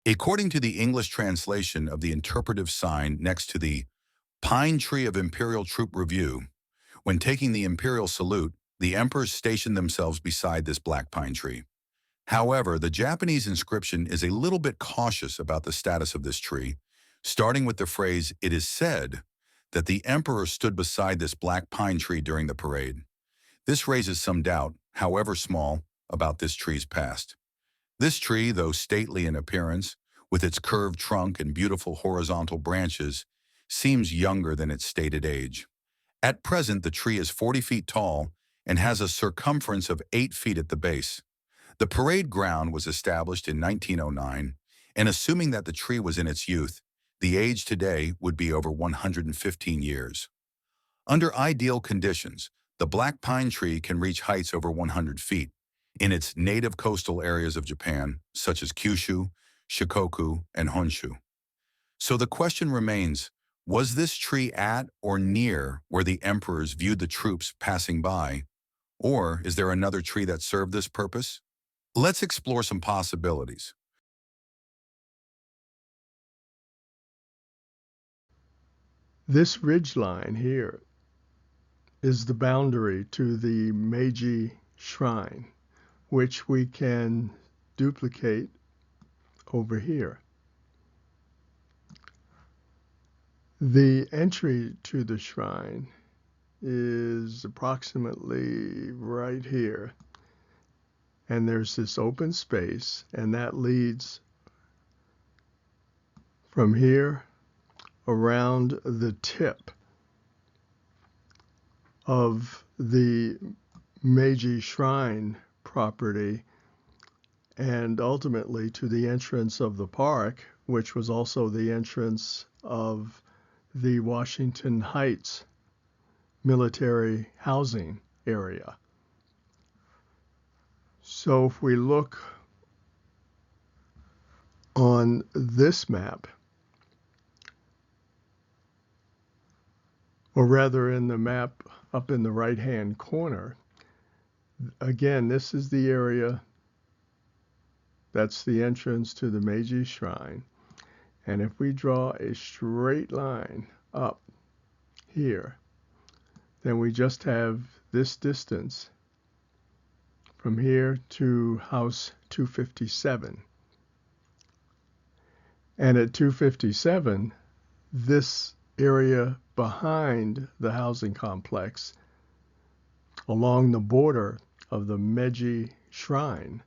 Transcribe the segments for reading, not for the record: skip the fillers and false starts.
According to the English translation of the interpretive sign next to the pine tree of Imperial troop review, when taking the Imperial salute, the emperors stationed themselves beside this black pine tree. However, the Japanese inscription is a little bit cautious about the status of this tree, starting with the phrase, "It is said," that the emperor stood beside this black pine tree during the parade. This raises some doubt, however small, about this tree's past. This tree, though stately in appearance, with its curved trunk and beautiful horizontal branches, seems younger than its stated age. At present, the tree is 40 feet tall and has a circumference of 8 feet at the base. The parade ground was established in 1909, and assuming that the tree was in its youth, the age today would be over 115 years. Under ideal conditions, the black pine tree can reach heights over 100 feet in its native coastal areas of Japan, such as Kyushu, Shikoku, and Honshu. So the question remains, was this tree at or near where the emperors viewed the troops passing by, or is there another tree that served this purpose? Let's explore some possibilities. This ridgeline here is the boundary to the Meiji Shrine, which we can duplicate over here. The entry to the shrine is approximately right here. And there's this open space, and that leads from here around the tip of the Meiji Shrine property and ultimately to the entrance of the park, which was also the entrance of the Washington Heights military housing area. So if we look on this map, or rather in the map up in the right-hand corner, again, this is the area that's the entrance to the Meiji Shrine. And if we draw a straight line up here, then we just have this distance from here to house 257. And at 257, this area behind the housing complex, along the border of the Meiji Shrine,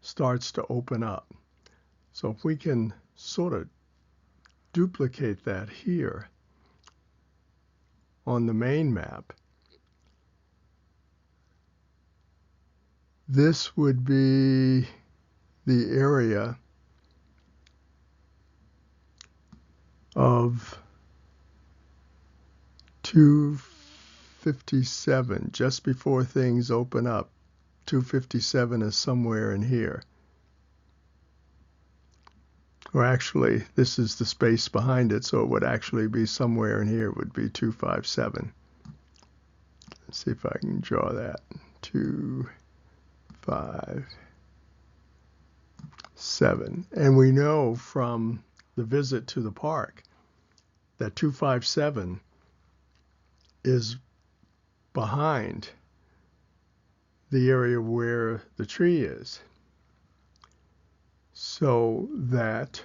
starts to open up. So if we can sort of duplicate that here on the main map, this would be the area of 257, just before things open up. 257 is somewhere in here. Or actually, this is the space behind it, so it would actually be somewhere in here. It would be 257. Let's see if I can draw that. 257. And we know from the visit to the park that 257 is behind the area where the tree is. So that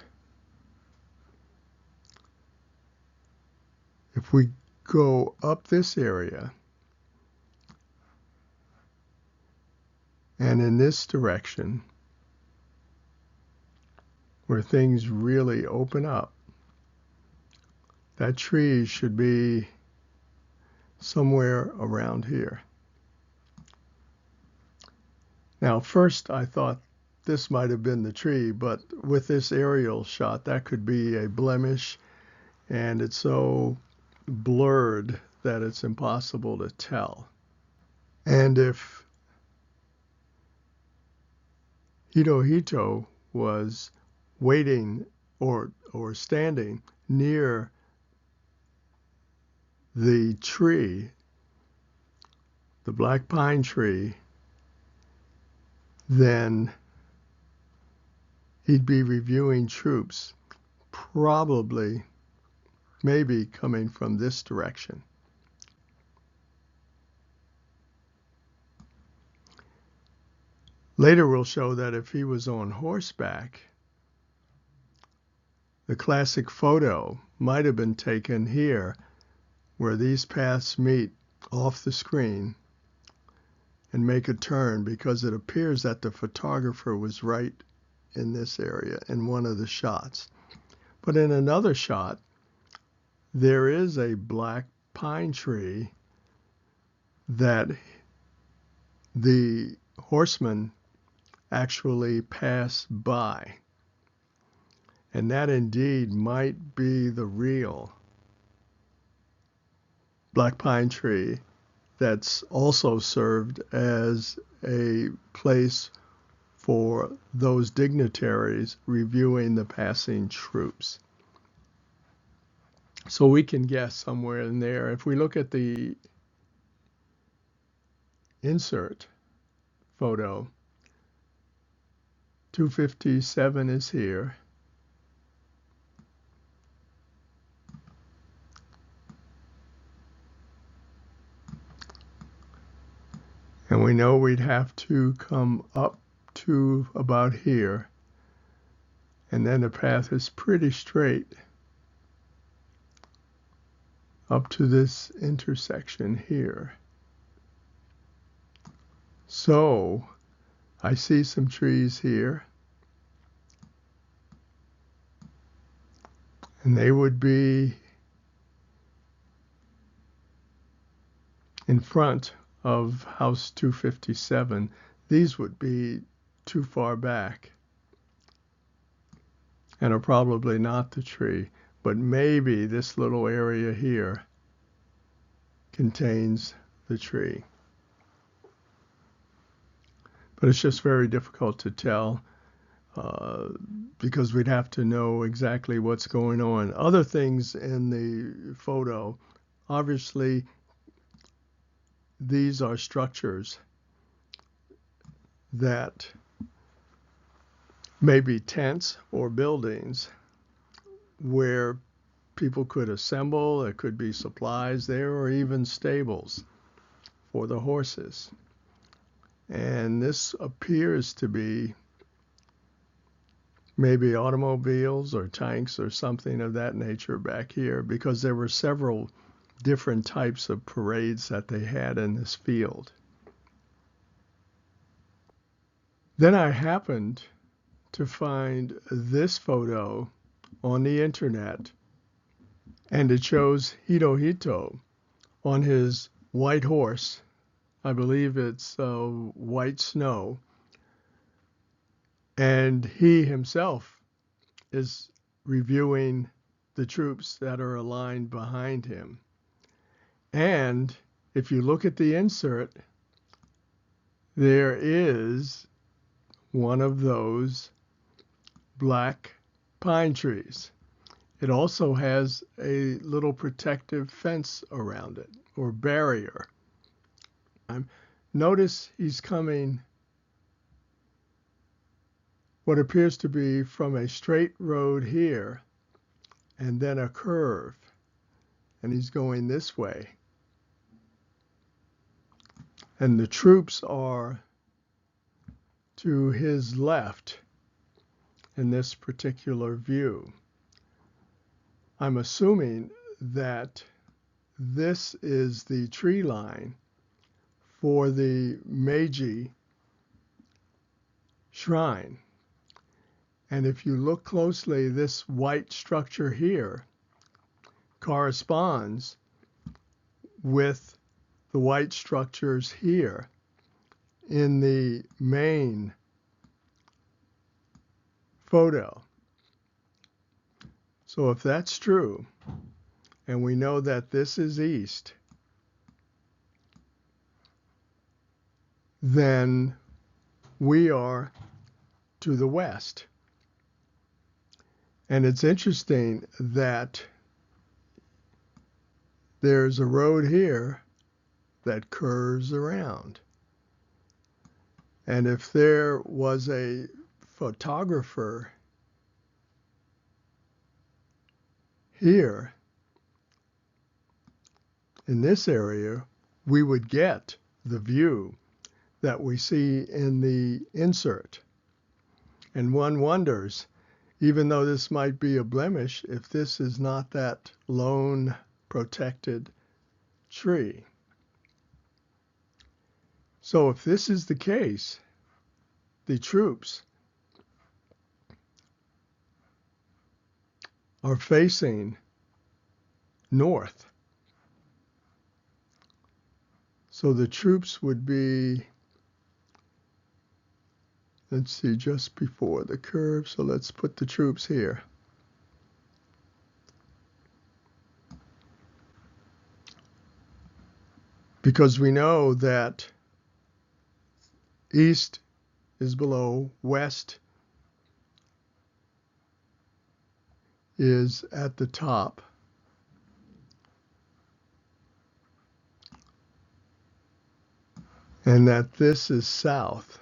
if we go up this area and in this direction, where things really open up, that tree should be somewhere around here. Now, first I thought this might have been the tree, but with this aerial shot, that could be a blemish, and it's so blurred that it's impossible to tell. And if Hirohito was waiting or standing near the tree, the black pine tree, then he'd be reviewing troops, probably, maybe coming from this direction. Later we'll show that if he was on horseback, the classic photo might have been taken here, where these paths meet off the screen and make a turn, because it appears that the photographer was right in this area in one of the shots. But in another shot, there is a black pine tree that the horseman actually pass by. And that indeed might be the real black pine tree that's also served as a place for those dignitaries reviewing the passing troops. So we can guess somewhere in there. If we look at the insert photo, 257 is here. And we know we'd have to come up to about here. And then the path is pretty straight up to this intersection here. So I see some trees here. And they would be in front of house 257. These would be too far back and are probably not the tree, but maybe this little area here contains the tree. But it's just very difficult to tell because we'd have to know exactly what's going on. Other things in the photo, obviously, these are structures that may be tents or buildings where people could assemble. There could be supplies there, or even stables for the horses. And this appears to be maybe automobiles or tanks or something of that nature back here, because there were several different types of parades that they had in this field. Then I happened to find this photo on the internet, and it shows Hirohito on his white horse. I believe it's white snow. And he himself is reviewing the troops that are aligned behind him. And if you look at the insert, there is one of those black pine trees. It also has a little protective fence around it, or barrier. Notice he's coming what appears to be from a straight road here, and then a curve, and he's going this way. And the troops are to his left in this particular view. I'm assuming that this is the tree line for the Meiji shrine. And if you look closely, this white structure here corresponds with the white structures here in the main photo. So if that's true, and we know that this is east, then we are to the west. And it's interesting that there's a road here that curves around. And if there was a photographer here in this area, we would get the view that we see in the insert. And one wonders, even though this might be a blemish, if this is not that lone protected tree. So if this is the case, the troops are facing north. So the troops would be, let's see, just before the curve. So let's put the troops here. Because we know that east is below, west is at the top. And that this is south.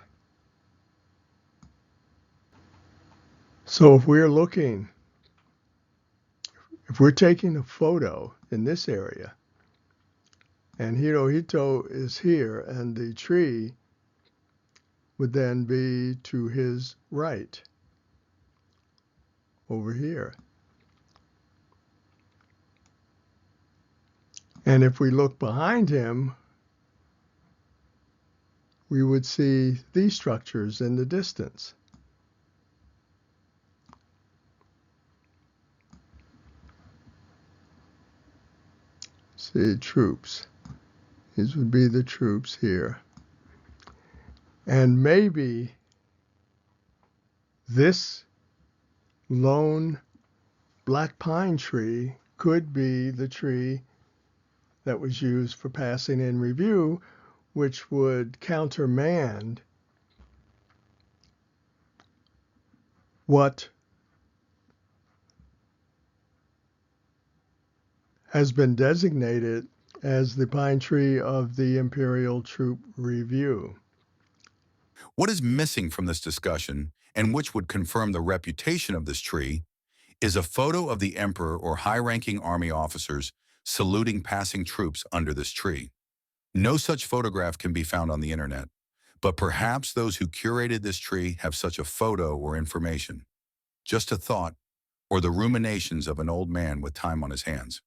So if we're looking, if we're taking a photo in this area, and Hirohito is here, and the tree would then be to his right, over here. And if we look behind him, we would see these structures in the distance. See, troops. These would be the troops here. And maybe this lone black pine tree could be the tree that was used for passing in review, which would countermand what has been designated as the pine tree of the Imperial Troop Review. What is missing from this discussion, and which would confirm the reputation of this tree, is a photo of the emperor or high-ranking army officers saluting passing troops under this tree. No such photograph can be found on the internet, but perhaps those who curated this tree have such a photo or information. Just a thought, or the ruminations of an old man with time on his hands.